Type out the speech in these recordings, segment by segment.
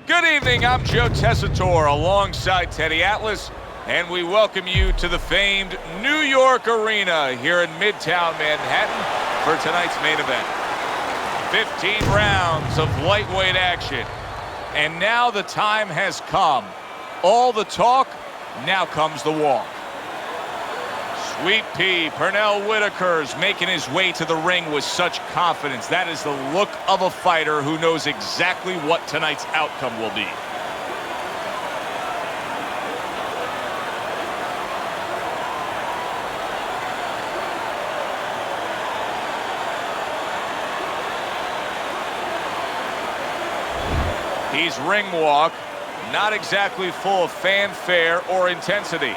Good evening, I'm Joe Tessitore alongside Teddy Atlas, and we welcome you to the famed New York Arena here in Midtown Manhattan for tonight's main event. 15 rounds of lightweight action, and now the time has come. All the talk, now comes the walk. Sweet Pea, Pernell Whitaker's making his way to the ring with such confidence. That is the look of a fighter who knows exactly what tonight's outcome will be. He's ring walk, not exactly full of fanfare or intensity.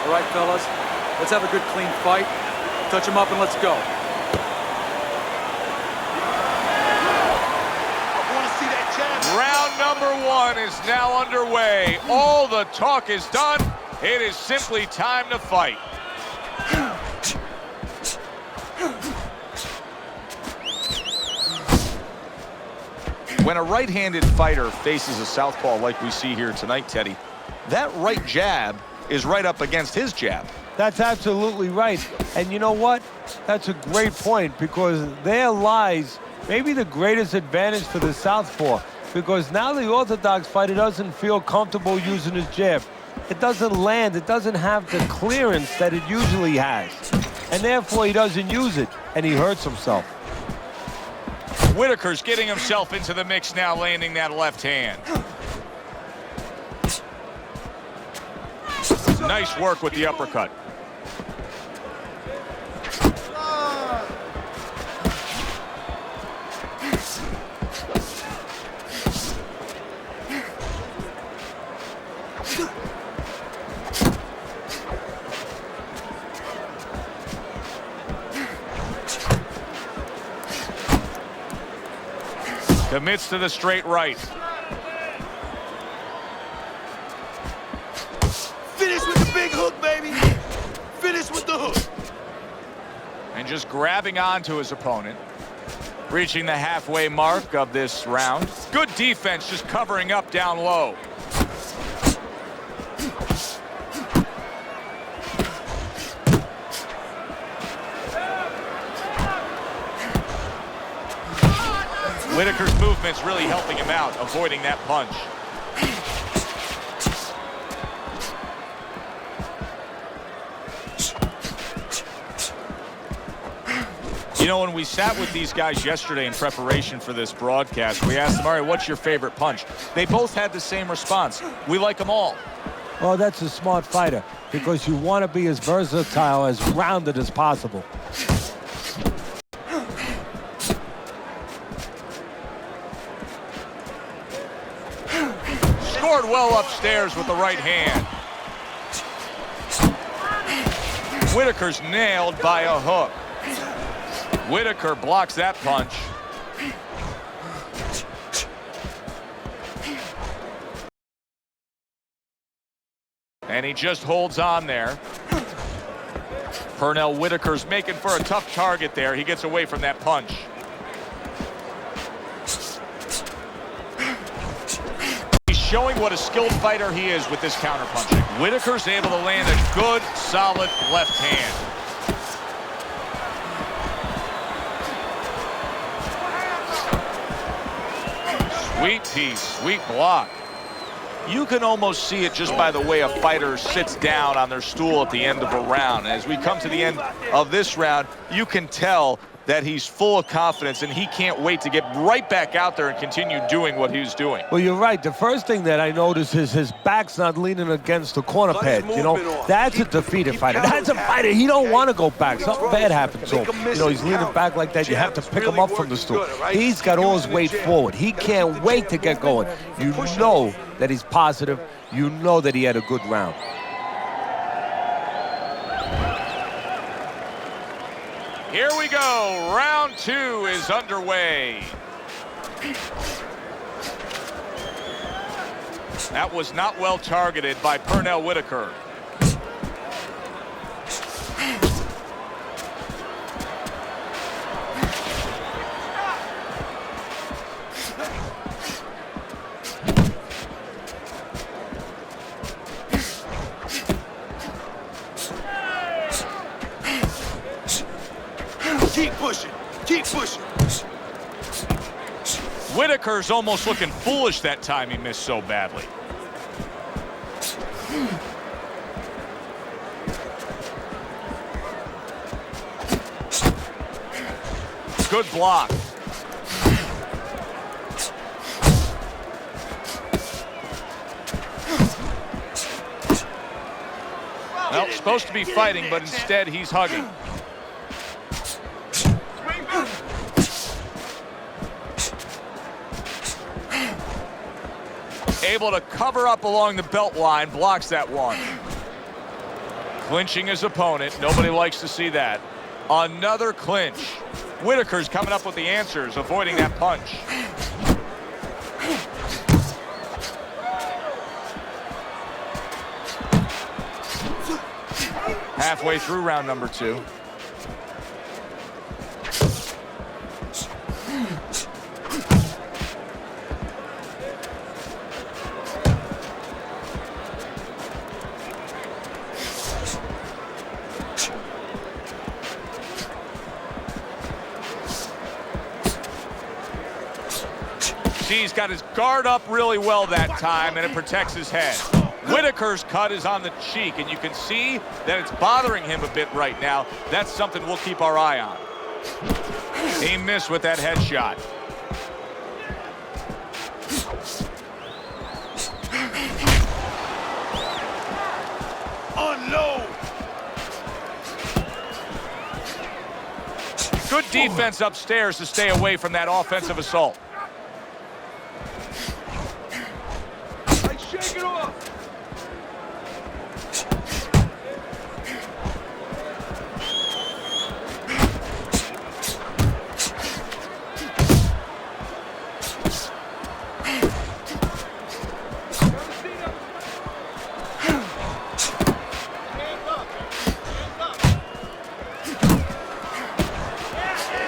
All right, fellas, let's have a good, clean fight. Touch him up and let's go. I want to see that jab. Round number one is now underway. All the talk is done. It is simply time to fight. When a right-handed fighter faces a southpaw like we see here tonight, Teddy, that right jab is right up against his jab. That's absolutely right. And you know what? That's a great point, because there lies maybe the greatest advantage for the southpaw, because now the orthodox fighter doesn't feel comfortable using his jab. It doesn't land. It doesn't have the clearance that it usually has. And therefore, he doesn't use it, and he hurts himself. Whitaker's getting himself into the mix now, landing that left hand. Nice work with the uppercut. Commits to the straight right. Finish with the big hook, baby. Finish with the hook. And just grabbing onto his opponent. Reaching the halfway mark of this round. Good defense, just covering up down low. Whitaker's movement's really helping him out, avoiding that punch. You know, when we sat with these guys yesterday in preparation for this broadcast, we asked them, all right, what's your favorite punch? They both had the same response. We like them all. Well, that's a smart fighter, because you want to be as versatile, as rounded as possible. Scored well upstairs with the right hand. Whitaker's nailed by a hook. Whitaker blocks that punch. And he just holds on there. Pernell Whitaker's making for a tough target there. He gets away from that punch. He's showing what a skilled fighter he is with this counterpunching. Whitaker's able to land a good, solid left hand. Sweet piece, sweet block. you can almost see it just by the way a fighter sits down on their stool at the end of a round. And as we come to the end of this round, you can tell that he's full of confidence and he can't wait to get right back out there and continue doing what he's doing. Well, you're right. The first thing that I noticed is his back's not leaning against the corner pad. You know, that's a defeated fighter. That's a fighter. He don't want to go back. Something bad happens to him. You know, he's leaning back like that. You have to pick him up from the stool. He's got all his weight forward. He can't wait to get going. You know that he's positive. You know that he had a good round. Here we go. Round 2 is underway. That was not well targeted by Pernell Whitaker. Keep pushing. Keep pushing. Whitaker's almost looking foolish that time he missed so badly. Good block. Well, supposed to be fighting, but instead he's hugging. Able to cover up along the belt line, blocks that one. Clinching his opponent, nobody likes to see that. Another clinch. Whitaker's coming up with the answers, avoiding that punch. Halfway through round number 2. He's got his guard up really well that time, and it protects his head. Whitaker's cut is on the cheek, and you can see that it's bothering him a bit right now. That's something we'll keep our eye on. He missed with that headshot. Unload. Good defense upstairs to stay away from that offensive assault. Shake it off.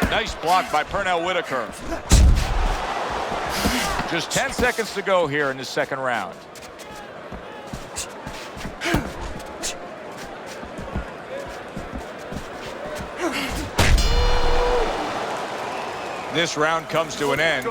Nice block by Pernell Whitaker. Just 10 seconds to go here in the second round. This round comes to an end.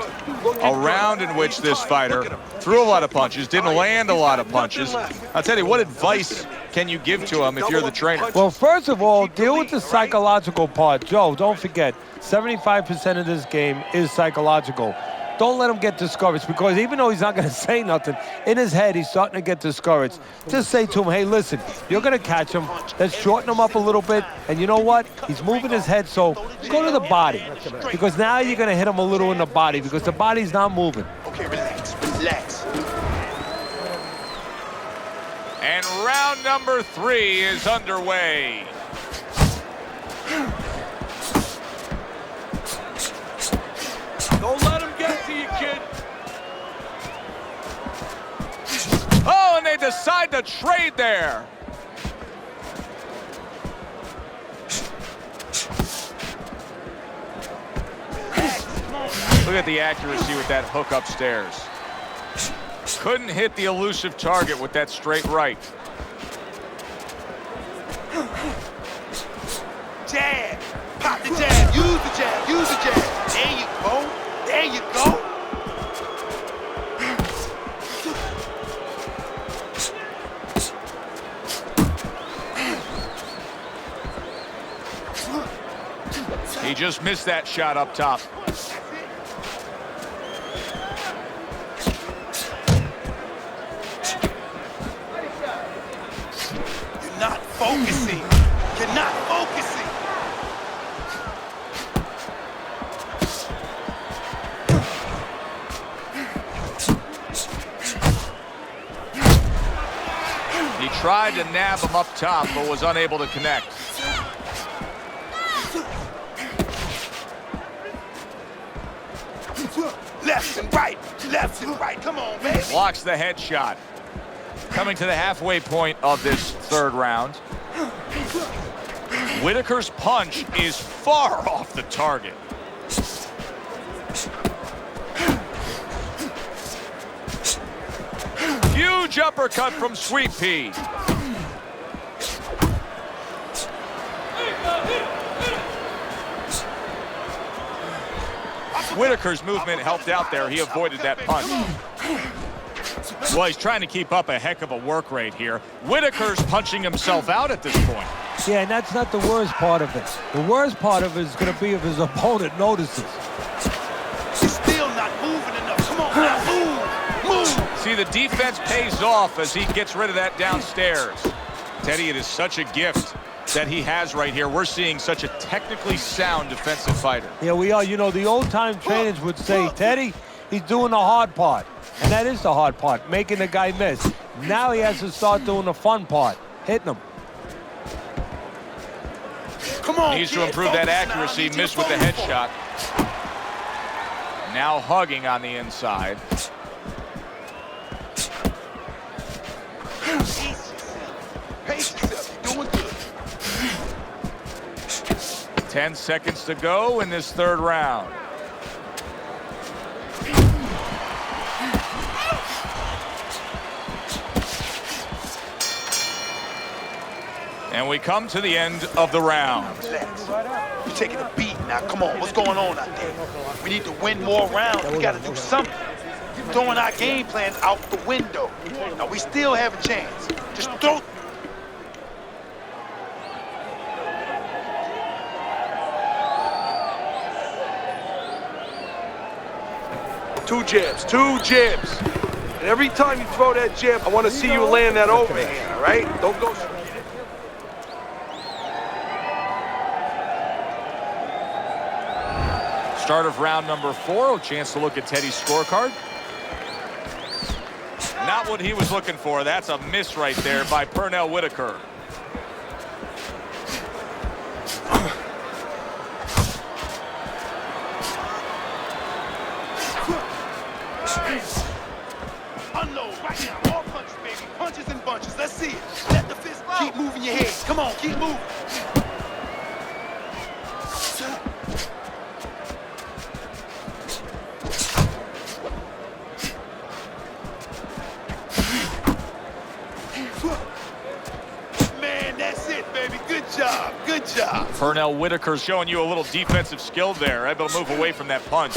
A round in which this fighter threw a lot of punches, didn't land a lot of punches. I'll tell you, what advice can you give to him if you're the trainer? Well, first of all, deal with the psychological part. Joe, don't forget, 75% of this game is psychological. Don't let him get discouraged, because even though he's not going to say nothing, in his head he's starting to get discouraged. Just say to him, hey, listen, you're going to catch him. Let's shorten him up a little bit. And you know what? He's moving his head, so go to the body. Because now you're going to hit him a little in the body, because the body's not moving. Okay, relax, relax. And round number 3 is underway. Don't let him get to you, kid. Oh, and they decide to trade there. Look at the accuracy with that hook upstairs. Couldn't hit the elusive target with that straight right. Jab. Pop the jab. Use the jab. Use the jab. There you go. There you go. He just missed that shot up top. You're not focusing. You're not focusing. He tried to nab him up top, but was unable to connect. Left and right. Left and right. Come on, baby. Blocks the headshot. Coming to the halfway point of this third round. Whitaker's punch is far off the target. Huge uppercut from Sweet Pea. Whitaker's movement helped out there. He avoided that punch. Well, he's trying to keep up a heck of a work rate here. Whitaker's punching himself out at this point. Yeah, and that's not the worst part of it. The worst part of it is going to be if his opponent notices. He's still not moving enough. Come on, now move. Move. See, the defense pays off as he gets rid of that downstairs. Teddy, it is such a gift that he has right here. We're seeing such a technically sound defensive fighter. Yeah, we are. You know, the old-time trainers would say, Teddy, he's doing the hard part. And that is the hard part, making the guy miss. Now he has to start doing the fun part, hitting him. Come on, Needs to improve that accuracy. Missed with the headshot. Now hugging on the inside. Pace yourself. You're doing good. 10 seconds to go in this third round. And we come to the end of the round. Relax. You're taking a beat now. Come on, what's going on out there? We need to win more rounds. We got to do something. You're throwing our game plan out the window. Now, we still have a chance. Just throw. Two jabs. And every time you throw that jab, I want to see you land that overhand, all right? Don't go... Start of round number 4, a chance to look at Teddy's scorecard. Not what he was looking for. That's a miss right there by Pernell Whitaker. Unload right now. All punches, baby. Punches and bunches. Let's see it. Let the fist keep moving your head. Come on, keep moving. Man, that's it, baby. Good job. Good job. Pernell Whitaker showing you a little defensive skill there. Able to move away from that punch.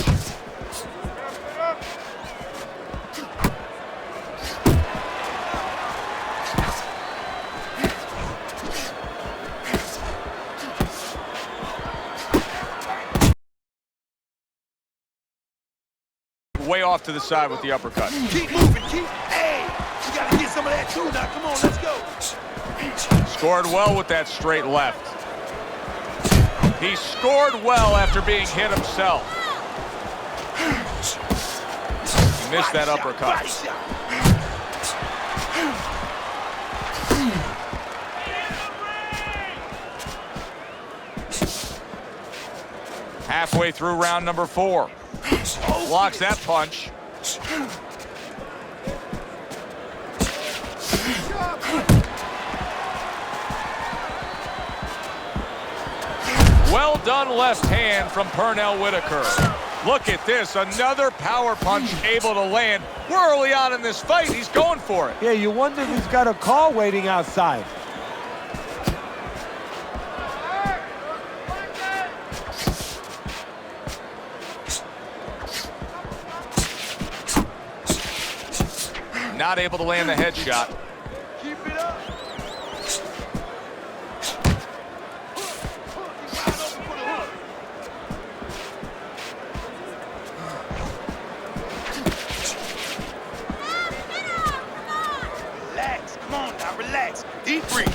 Way off to the side with the uppercut. Keep moving. Hey, you got to get some of that too now. Come on, let's go. Scored well with that straight left. He scored well after being hit himself. He missed that uppercut. Halfway through round number 4. Blocks that punch. Well done left hand from Pernell Whitaker. Look at this, another power punch able to land. We're early on in this fight, he's going for it. Yeah, you wonder if he's got a car waiting outside. Not able to land the headshot. Keep it up. Deep breathe.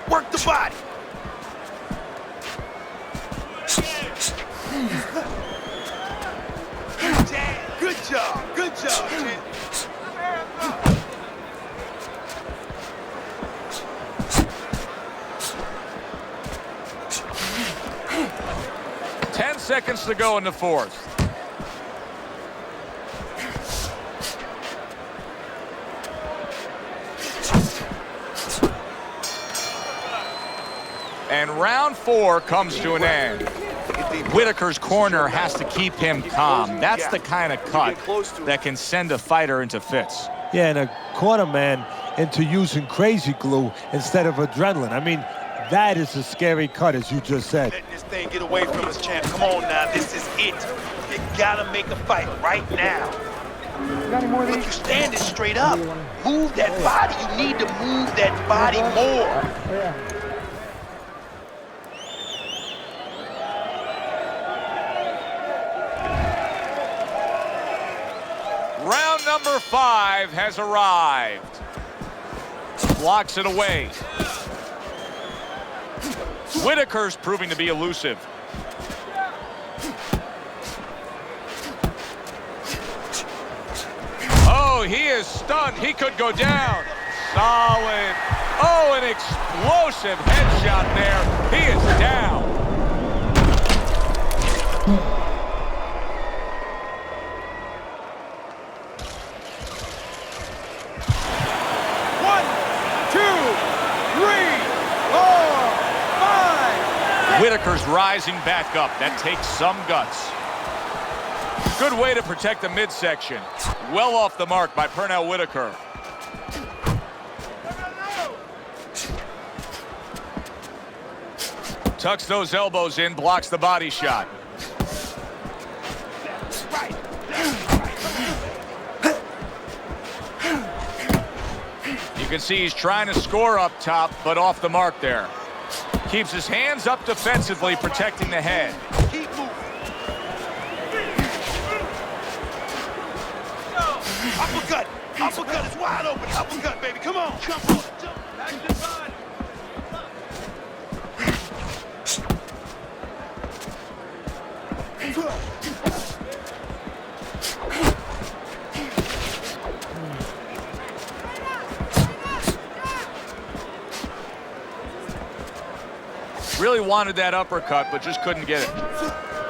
Work the body. Good job. Good job, kid. Ten seconds to go in the fourth. And round 4 comes to an end. Whitaker's corner has to keep him calm. That's the kind of cut that can send a fighter into fits. Yeah, and a corner man into using crazy glue instead of adrenaline. I mean, that is a scary cut, as you just said. Letting this thing get away from us, champ. Come on now, this is it. You gotta make a fight right now. Look, you're standing straight up. Move that body. You need to move that body more. Round number 5 has arrived. Blocks it away. Whitaker's proving to be elusive. Oh, he is stunned. He could go down. Solid. Oh, an explosive headshot there. He is down. Whitaker's rising back up. That takes some guts. Good way to protect the midsection. Well off the mark by Pernell Whitaker. Tucks those elbows in, blocks the body shot. You can see he's trying to score up top, but off the mark there. Keeps his hands up defensively, protecting the head. Keep moving. Uppercut. Uppercut is wide open. Uppercut, baby. Come on. Jump on. Jump. Back to the side. Really wanted that uppercut, but just couldn't get it.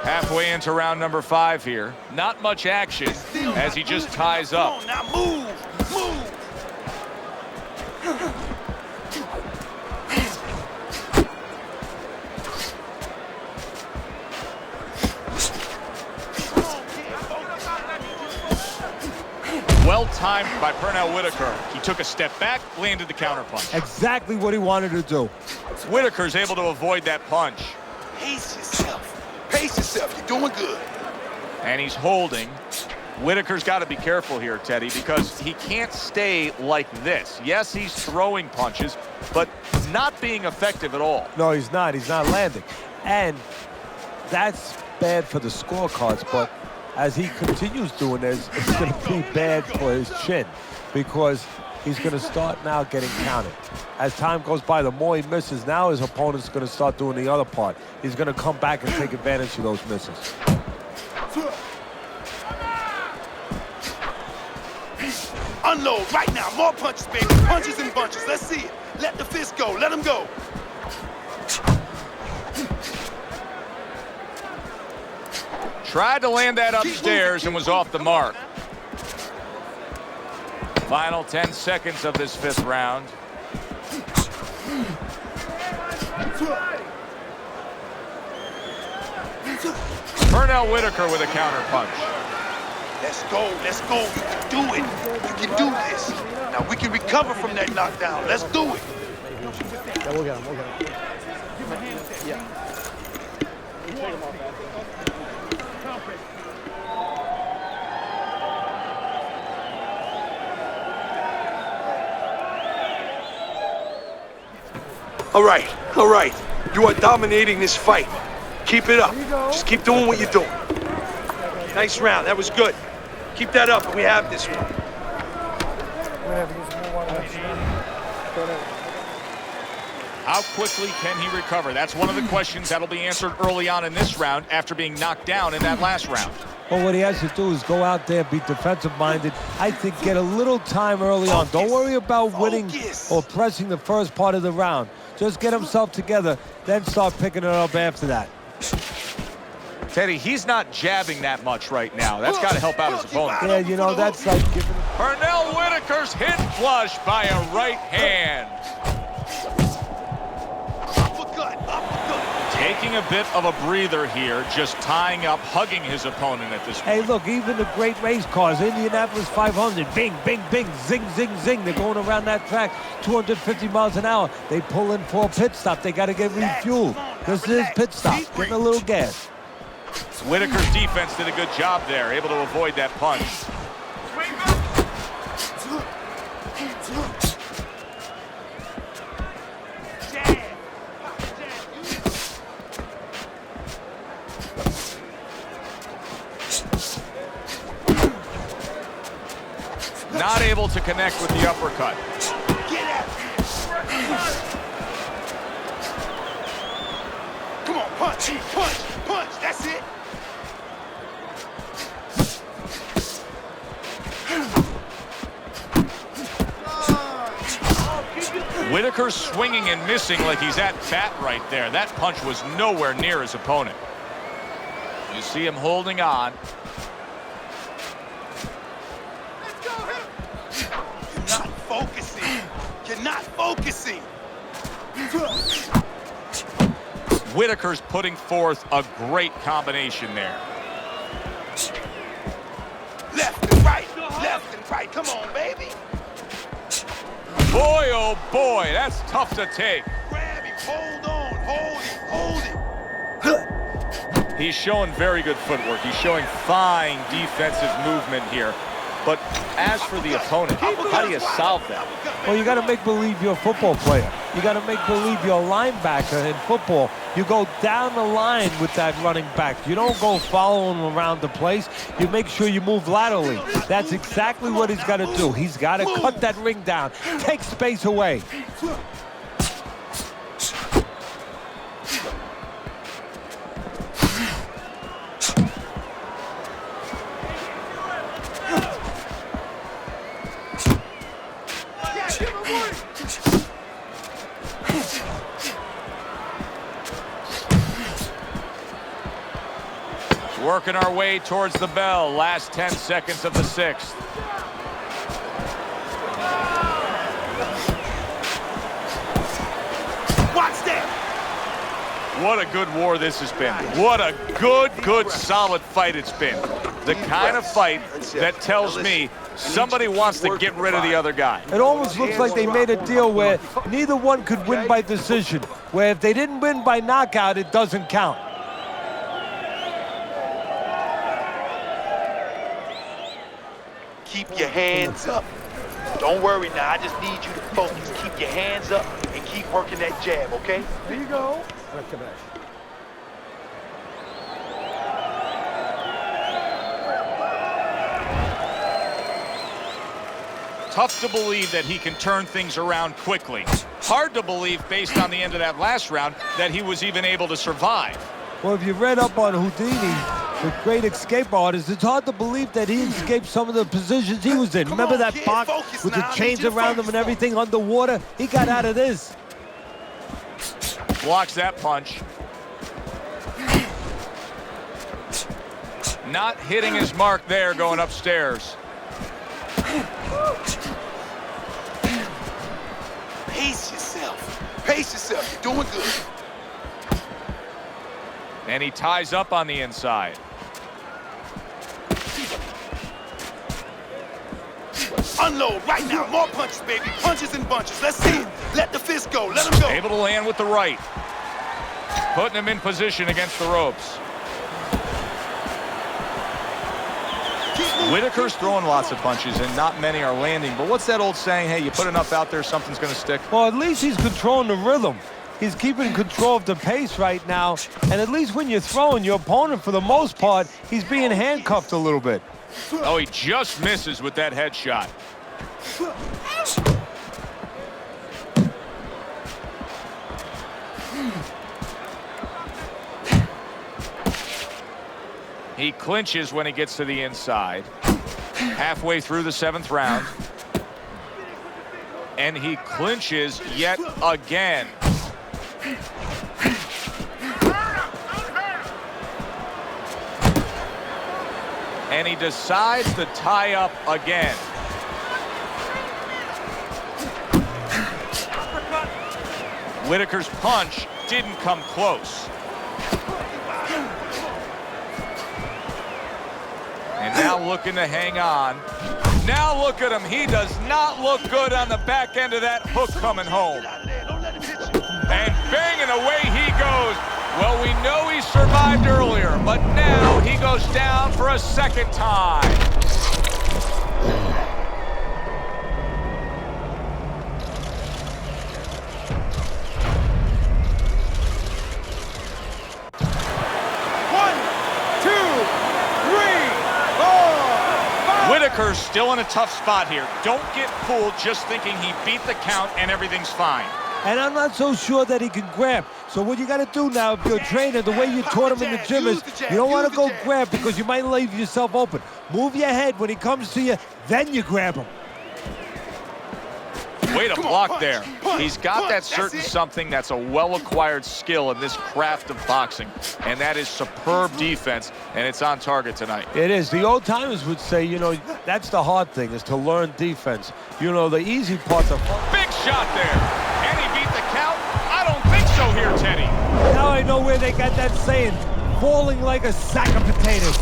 Halfway into round number 5 here. Not much action as he just ties up. Come on, now move. Move. Well timed by Pernell Whitaker. He took a step back, landed the counterpunch. Exactly what he wanted to do. Whitaker's able to avoid that punch. Pace yourself. Pace yourself. You're doing good. And he's holding. Whitaker's got to be careful here, Teddy, because he can't stay like this. Yes, he's throwing punches, but not being effective at all. No, he's not. He's not landing. And that's bad for the scorecards, but as he continues doing this, it's going to be bad for his chin because he's going to start now getting counted. As time goes by, the more he misses, now his opponent's going to start doing the other part. He's going to come back and take advantage of those misses. Unload right now. More punches, baby. Punches and bunches. Let's see it. Let the fist go. Let him go. Tried to land that upstairs and was off the mark. Final 10 seconds of this 5th round. Pernell Whitaker with a counter punch. Let's go. Let's go. You can do it. You can do this. Now we can recover from that knockdown. Let's do it. Yeah, we'll get him. We'll get him. Yeah. All right. You are dominating this fight. Keep it up. Just keep doing what you're doing. Nice round. That was good. Keep that up, and we have this one. How quickly can he recover? That's one of the questions that'll be answered early on in this round after being knocked down in that last round. Well, what he has to do is go out there, be defensive-minded. I think get a little time early on. Don't worry about winning or pressing the first part of the round. Just get himself together, then start picking it up after that. Teddy, he's not jabbing that much right now. That's got to help out his opponent. Yeah, you know, that's like giving... Pernell Whitaker's hit flush by a right hand. Taking a bit of a breather here, just tying up, hugging his opponent at this point. Hey, look, even the great race cars, Indianapolis 500, bing, bing, bing, zing, zing, zing. They're going around that track 250 miles an hour. They pull in for a pit stop. They got to get refueled. This is pit stop, getting a little gas. Whitaker's defense did a good job there, able to avoid that punch. Not able to connect with the uppercut. Get at me. Come on, punch, punch, punch. That's it. Whitaker's swinging and missing like he's at bat right there. That punch was nowhere near his opponent. You see him holding on. You're not focusing. You're not focusing. Whitaker's putting forth a great combination there. Left and right, left and right. Come on, baby. Boy, oh boy, that's tough to take. Grab him, hold on, hold him. He's showing very good footwork. He's showing fine defensive movement here. But as for the opponent, how do you solve that? Well, you got to make believe you're a football player. You got to make believe you're a linebacker in football. You go down the line with that running back. You don't go following him around the place. You make sure you move laterally. That's exactly what he's got to do. He's got to cut that ring down, take space away. Working our way towards the bell. Last 10 seconds of the sixth. Watch that. What a good war this has been. What a good, solid fight it's been. The kind of fight that tells me somebody wants to get rid of the other guy. It almost looks like they made a deal where neither one could win by decision, where if they didn't win by knockout, it doesn't count. Keep your hands up. Don't worry now. I just need you to focus. Keep your hands up and keep working that jab, okay? There you go. Tough to believe that he can turn things around quickly. Hard to believe, based on the end of that last round, that he was even able to survive. Well, if you read up on Houdini, the great escape artist, it's hard to believe that he escaped some of the positions he was in. Remember that box with the chains around him and everything underwater? He got out of this. Blocks that punch. Not hitting his mark there, going upstairs. Pace yourself. Pace yourself. You're doing good. And he ties up on the inside. Unload right now. More punches, baby. Punches and bunches. Let's see it. Let the fist go. Let him go. Able to land with the right. Putting him in position against the ropes. Whitaker's throwing lots of punches, and not many are landing. But what's that old saying? Hey, you put enough out there, something's going to stick. Well, at least he's controlling the rhythm. He's keeping control of the pace right now. And at least when you're throwing, your opponent, for the most part, he's being handcuffed a little bit. Oh, he just misses with that headshot. He clinches when he gets to the inside. Halfway through the 7th round. And he clinches yet again. And he decides to tie up again. Whitaker's punch didn't come close. And now looking to hang on. Now look at him. He does not look good on the back end of that hook coming home. And banging away he goes. Well, we know he survived earlier, but now he goes down for a 2nd time. Whitaker's still in a tough spot here. Don't get fooled just thinking he beat the count and everything's fine. And I'm not so sure that he can grab. So what you got to do now, if you're a trainer, the way you taught him in the gym is you don't want to go grab because you might leave yourself open. Move your head when he comes to you, then you grab him. Way to block there. He's got that certain something that's a well-acquired skill in this craft of boxing, and that is superb defense, and it's on target tonight. It is. The old timers would say, you know, that's the hard thing, is to learn defense. You know, the easy part, big shot there. Can he beat the count? I don't think so here, Teddy. Now I know where they got that saying, falling like a sack of potatoes.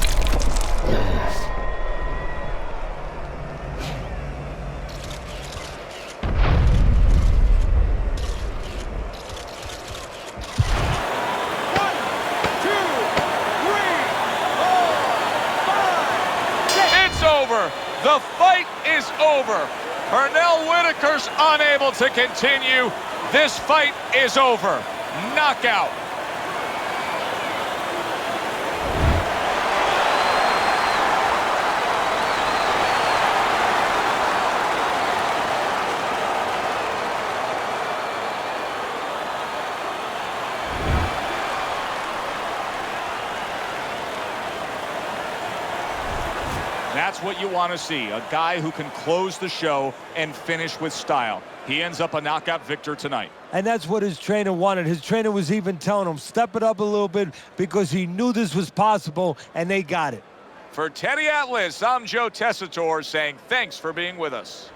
The fight is over. Pernell Whitaker's unable to continue. This fight is over. Knockout. That's what you want to see, a guy who can close the show and finish with style. He ends up a knockout victor tonight. And that's what his trainer wanted. His trainer was even telling him, step it up a little bit, because he knew this was possible, and they got it. For Teddy Atlas, I'm Joe Tessitore saying thanks for being with us.